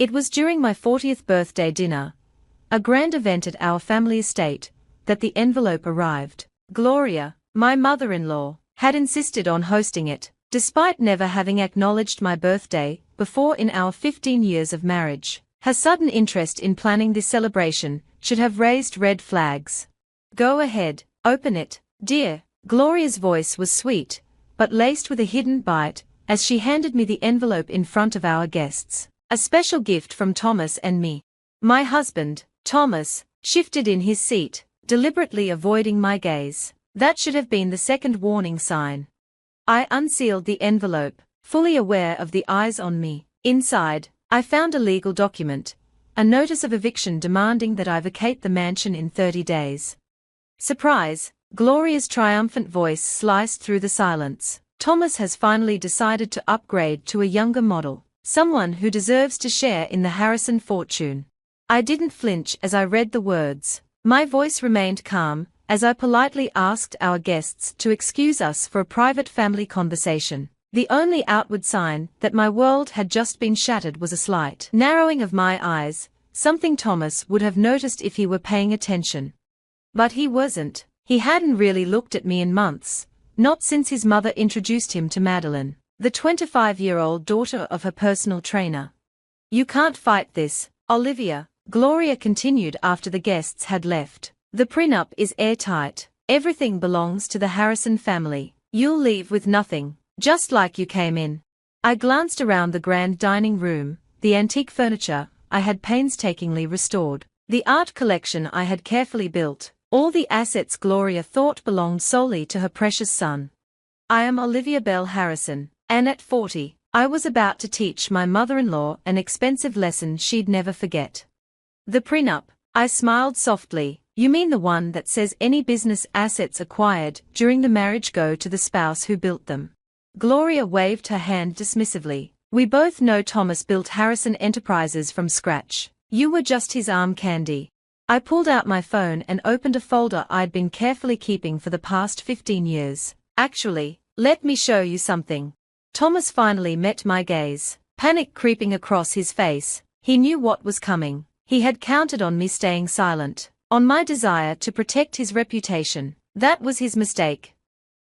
It was during my 40th birthday dinner, a grand event at our family estate, that the envelope arrived. Gloria, my mother-in-law, had insisted on hosting it, despite never having acknowledged my birthday before in our 15 years of marriage. Her sudden interest in planning this celebration should have raised red flags. Go ahead, open it, dear. Gloria's voice was sweet, but laced with a hidden bite, as she handed me the envelope in front of our guests. A special gift from Thomas and me. My husband, Thomas, shifted in his seat, deliberately avoiding my gaze. That should have been the second warning sign. I unsealed the envelope, fully aware of the eyes on me. Inside, I found a legal document, a notice of eviction demanding that I vacate the mansion in 30 days. Surprise! Gloria's triumphant voice sliced through the silence. Thomas has finally decided to upgrade to a younger model, someone who deserves to share in the Harrison fortune. I didn't flinch as I read the words. My voice remained calm, as I politely asked our guests to excuse us for a private family conversation. The only outward sign that my world had just been shattered was a slight narrowing of my eyes, something Thomas would have noticed if he were paying attention. But he wasn't. He hadn't really looked at me in months, not since his mother introduced him to Madeline, the 25-year-old daughter of her personal trainer. You can't fight this, Olivia, Gloria continued after the guests had left. The prenup is airtight. Everything belongs to the Harrison family. You'll leave with nothing, just like you came in. I glanced around the grand dining room, the antique furniture I had painstakingly restored, the art collection I had carefully built, all the assets Gloria thought belonged solely to her precious son. I am Olivia Bell Harrison, and at 40, I was about to teach my mother-in-law an expensive lesson she'd never forget. The prenup, I smiled softly. You mean the one that says any business assets acquired during the marriage go to the spouse who built them? Gloria waved her hand dismissively. We both know Thomas built Harrison Enterprises from scratch. You were just his arm candy. I pulled out my phone and opened a folder I'd been carefully keeping for the past 15 years. Actually, let me show you something. Thomas finally met my gaze, panic creeping across his face. He knew what was coming. He had counted on me staying silent, on my desire to protect his reputation. That was his mistake.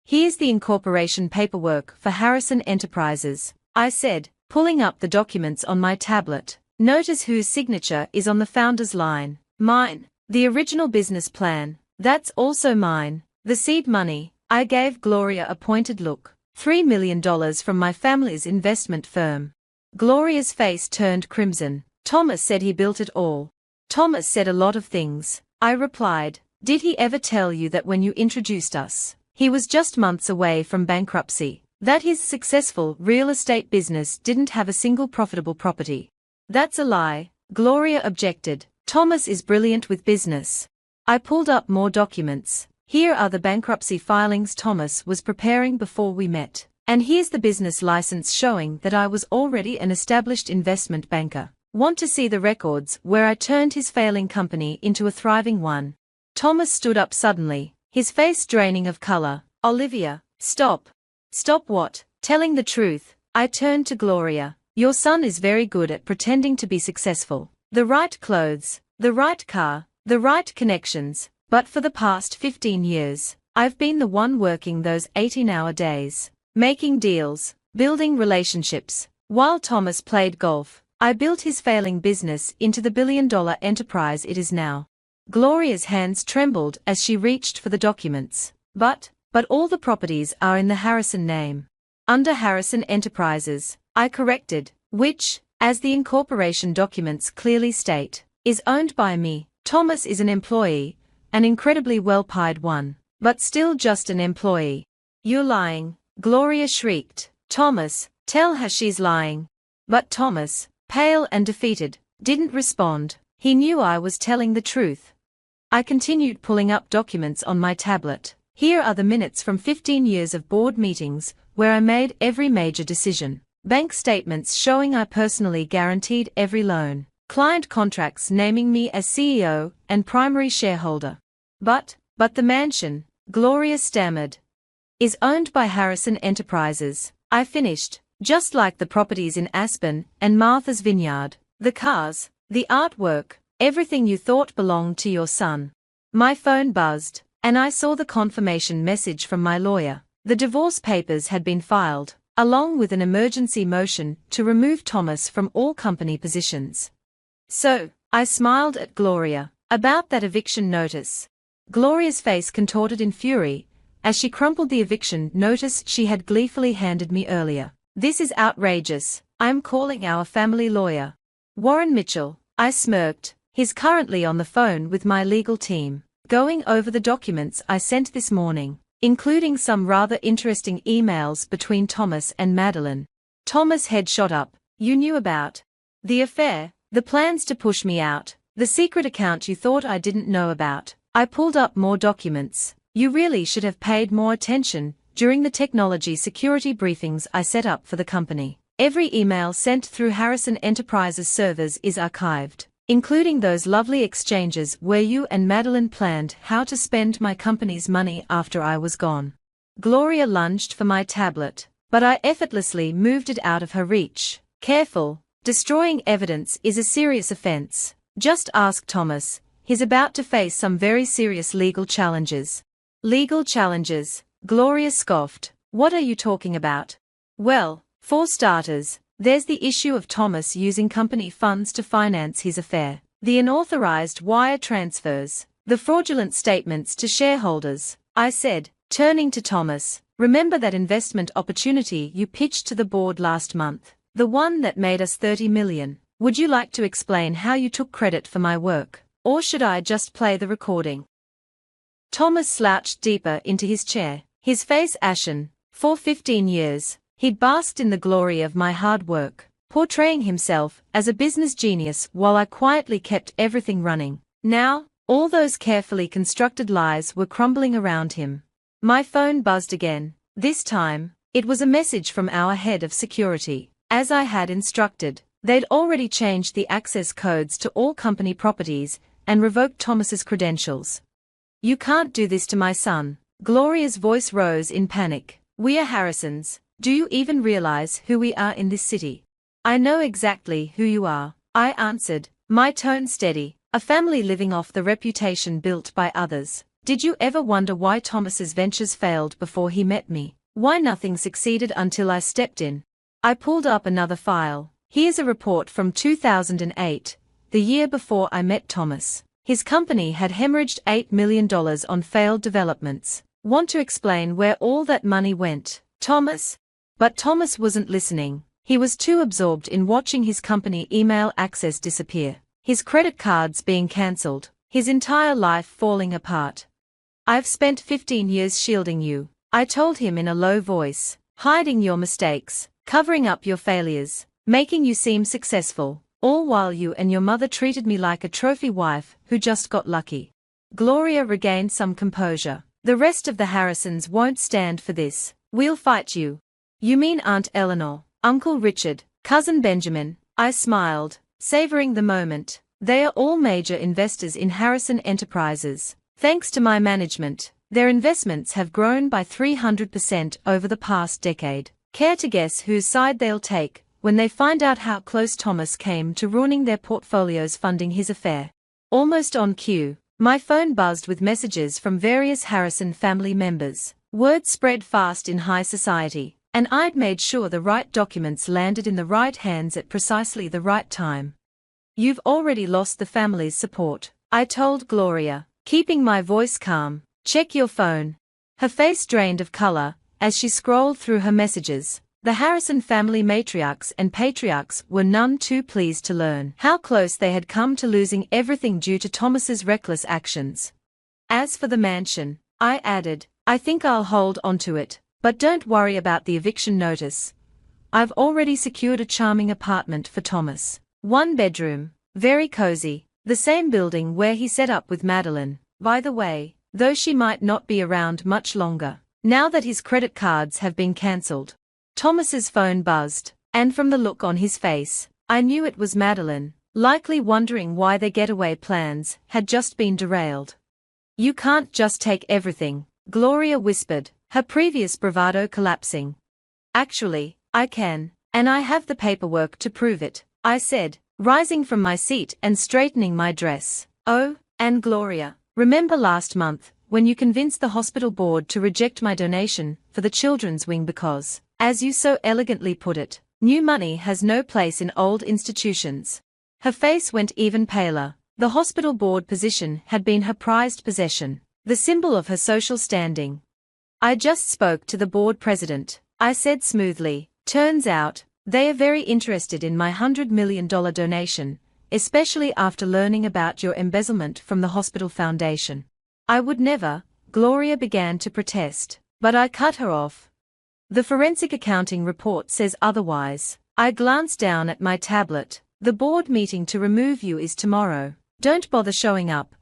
Here's the incorporation paperwork for Harrison Enterprises, I said, pulling up the documents on my tablet. Notice whose signature is on the founder's line. Mine. The original business plan. That's also mine. The seed money. I gave Gloria a pointed look. $3 million from my family's investment firm. Gloria's face turned crimson. Thomas said he built it all. Thomas said a lot of things, I replied. Did he ever tell you that when you introduced us, he was just months away from bankruptcy, that his successful real estate business didn't have a single profitable property? That's a lie, Gloria objected. Thomas is brilliant with business. I pulled up more documents. Here are the bankruptcy filings Thomas was preparing before we met. And here's the business license showing that I was already an established investment banker. Want to see the records where I turned his failing company into a thriving one? Thomas stood up suddenly, his face draining of color. Olivia, stop. Stop what? Telling the truth. I turned to Gloria. Your son is very good at pretending to be successful. The right clothes, the right car, the right connections, but for the past 15 years, I've been the one working those 18-hour days, making deals, building relationships. While Thomas played golf, I built his failing business into the billion-dollar enterprise it is now. Gloria's hands trembled as she reached for the documents. But all the properties are in the Harrison name. Under Harrison Enterprises, I corrected, which, as the incorporation documents clearly state, is owned by me. Thomas is an employee, an incredibly well-paid one, but still just an employee. You're lying, Gloria shrieked. Thomas, tell her she's lying. But Thomas, pale and defeated, didn't respond. He knew I was telling the truth. I continued pulling up documents on my tablet. Here are the minutes from 15 years of board meetings, where I made every major decision. Bank statements showing I personally guaranteed every loan. Client contracts naming me as CEO and primary shareholder. But the mansion, Gloria stammered, is owned by Harrison Enterprises. I finished, just like the properties in Aspen and Martha's Vineyard. The cars, the artwork, everything you thought belonged to your son. My phone buzzed, and I saw the confirmation message from my lawyer. The divorce papers had been filed, along with an emergency motion to remove Thomas from all company positions. So, I smiled at Gloria about that eviction notice. Gloria's face contorted in fury as she crumpled the eviction notice she had gleefully handed me earlier. This is outrageous. I am calling our family lawyer. Warren Mitchell, I smirked. He's currently on the phone with my legal team, going over the documents I sent this morning, including some rather interesting emails between Thomas and Madeline. Thomas' head shot up. You knew about the affair, the plans to push me out, the secret account you thought I didn't know about. I pulled up more documents. You really should have paid more attention during the technology security briefings I set up for the company. Every email sent through Harrison Enterprises servers is archived, including those lovely exchanges where you and Madeline planned how to spend my company's money after I was gone. Gloria lunged for my tablet, but I effortlessly moved it out of her reach. Careful, destroying evidence is a serious offense. Just ask Thomas. He's about to face some very serious legal challenges. Legal challenges? Gloria scoffed. What are you talking about? Well, for starters, there's the issue of Thomas using company funds to finance his affair, the unauthorized wire transfers, the fraudulent statements to shareholders. I said, turning to Thomas, remember that investment opportunity you pitched to the board last month, the one that made us $30 million. Would you like to explain how you took credit for my work, or should I just play the recording? Thomas slouched deeper into his chair, his face ashen. For 15 years, he'd basked in the glory of my hard work, portraying himself as a business genius while I quietly kept everything running. Now, all those carefully constructed lies were crumbling around him. My phone buzzed again. This time, it was a message from our head of security. As I had instructed, they'd already changed the access codes to all company properties and revoked Thomas's credentials. You can't do this to my son. Gloria's voice rose in panic. We are Harrisons. Do you even realize who we are in this city? I know exactly who you are, I answered, my tone steady. A family living off the reputation built by others. Did you ever wonder why Thomas's ventures failed before he met me? Why nothing succeeded until I stepped in? I pulled up another file. Here's a report from 2008, the year before I met Thomas. His company had hemorrhaged $8 million on failed developments. Want to explain where all that money went, Thomas? But Thomas wasn't listening. He was too absorbed in watching his company email access disappear, his credit cards being cancelled, his entire life falling apart. I've spent 15 years shielding you, I told him in a low voice, hiding your mistakes, covering up your failures, making you seem successful, all while you and your mother treated me like a trophy wife who just got lucky. Gloria regained some composure. The rest of the Harrisons won't stand for this. We'll fight you. You mean Aunt Eleanor, Uncle Richard, Cousin Benjamin? I smiled, savoring the moment. They are all major investors in Harrison Enterprises. Thanks to my management, their investments have grown by 300% over the past decade. Care to guess whose side they'll take when they find out how close Thomas came to ruining their portfolios funding his affair? Almost on cue, my phone buzzed with messages from various Harrison family members. Word spread fast in high society, and I'd made sure the right documents landed in the right hands at precisely the right time. You've already lost the family's support, I told Gloria, keeping my voice calm. Check your phone. Her face drained of color as she scrolled through her messages. The Harrison family matriarchs and patriarchs were none too pleased to learn how close they had come to losing everything due to Thomas's reckless actions. As for the mansion, I added, I think I'll hold onto it, but don't worry about the eviction notice. I've already secured a charming apartment for Thomas. 1 bedroom, very cozy, the same building where he set up with Madeline, by the way, though she might not be around much longer, now that his credit cards have been cancelled. Thomas's phone buzzed, and from the look on his face, I knew it was Madeline, likely wondering why their getaway plans had just been derailed. You can't just take everything, Gloria whispered, her previous bravado collapsing. Actually, I can, and I have the paperwork to prove it, I said, rising from my seat and straightening my dress. "Oh, and Gloria, remember last month, when you convinced the hospital board to reject my donation for the children's wing because, as you so elegantly put it, new money has no place in old institutions?" Her face went even paler. The hospital board position had been her prized possession, the symbol of her social standing. "I just spoke to the board president," I said smoothly. "Turns out, they are very interested in my $100 million donation, especially after learning about your embezzlement from the hospital foundation." "I would never," Gloria began to protest, but I cut her off. "The forensic accounting report says otherwise." I glanced down at my tablet. "The board meeting to remove you is tomorrow. Don't bother showing up.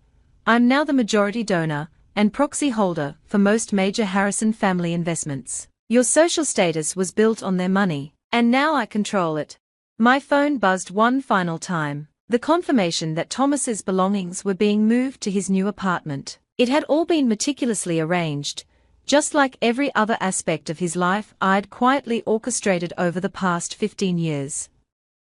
I'm now the majority donor and proxy holder for most major Harrison family investments. Your social status was built on their money, and now I control it." My phone buzzed one final time. The confirmation that Thomas's belongings were being moved to his new apartment. It had all been meticulously arranged, just like every other aspect of his life I'd quietly orchestrated over the past 15 years.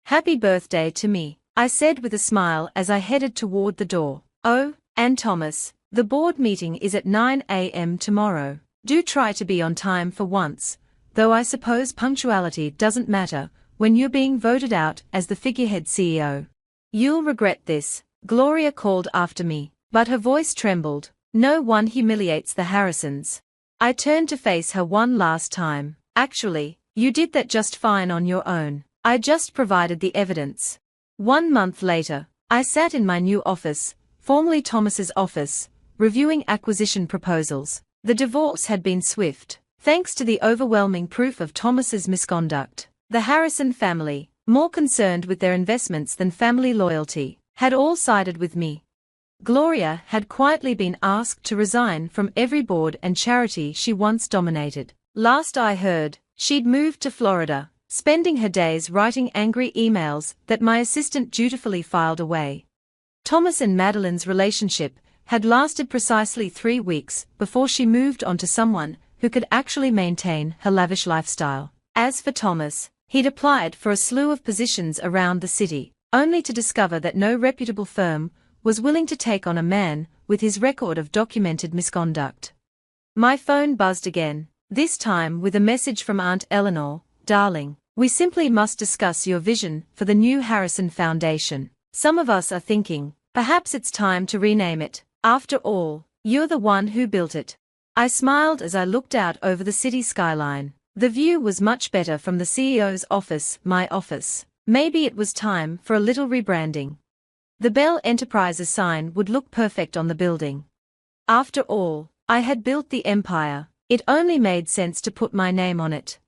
"Happy birthday to me," I said with a smile as I headed toward the door. "Oh, and Thomas, the board meeting is at 9 a.m. tomorrow. Do try to be on time for once, though I suppose punctuality doesn't matter when you're being voted out as the figurehead CEO. You'll regret this," Gloria called after me, but her voice trembled. "No one humiliates the Harrisons." I turned to face her one last time. "Actually, you did that just fine on your own. I just provided the evidence." 1 month later, I sat in my new office, formerly Thomas's office, reviewing acquisition proposals. The divorce had been swift, thanks to the overwhelming proof of Thomas's misconduct. The Harrison family, more concerned with their investments than family loyalty, had all sided with me. Gloria had quietly been asked to resign from every board and charity she once dominated. Last I heard, she'd moved to Florida, spending her days writing angry emails that my assistant dutifully filed away. Thomas and Madeline's relationship had lasted precisely 3 weeks before she moved on to someone who could actually maintain her lavish lifestyle. As for Thomas, he'd applied for a slew of positions around the city, only to discover that no reputable firm was willing to take on a man with his record of documented misconduct. My phone buzzed again, this time with a message from Aunt Eleanor. "Darling, we simply must discuss your vision for the new Harrison Foundation. Some of us are thinking, perhaps it's time to rename it. After all, you're the one who built it." I smiled as I looked out over the city skyline. The view was much better from the CEO's office, my office. Maybe it was time for a little rebranding. The Bell Enterprises sign would look perfect on the building. After all, I had built the empire. It only made sense to put my name on it.